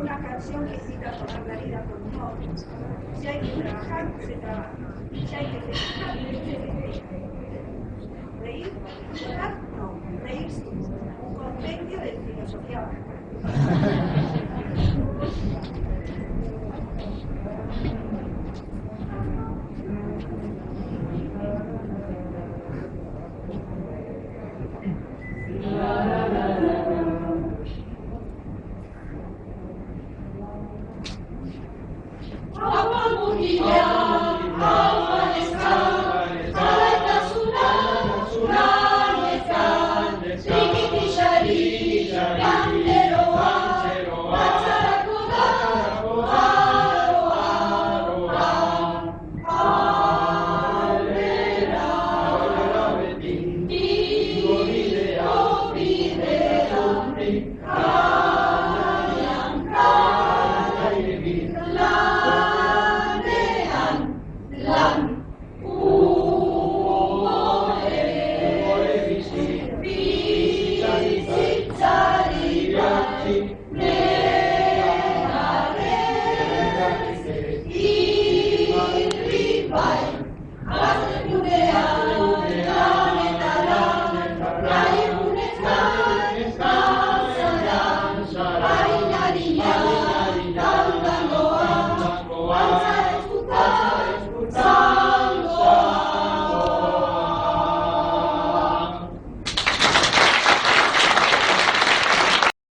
Una canción que cita toda la vida con humor. Si hay que trabajar, se trabaja. Si hay que festejar, se festeja. ¿Reír? ¿Llorar? No. Reír sí. Un compendio de filosofía barata. La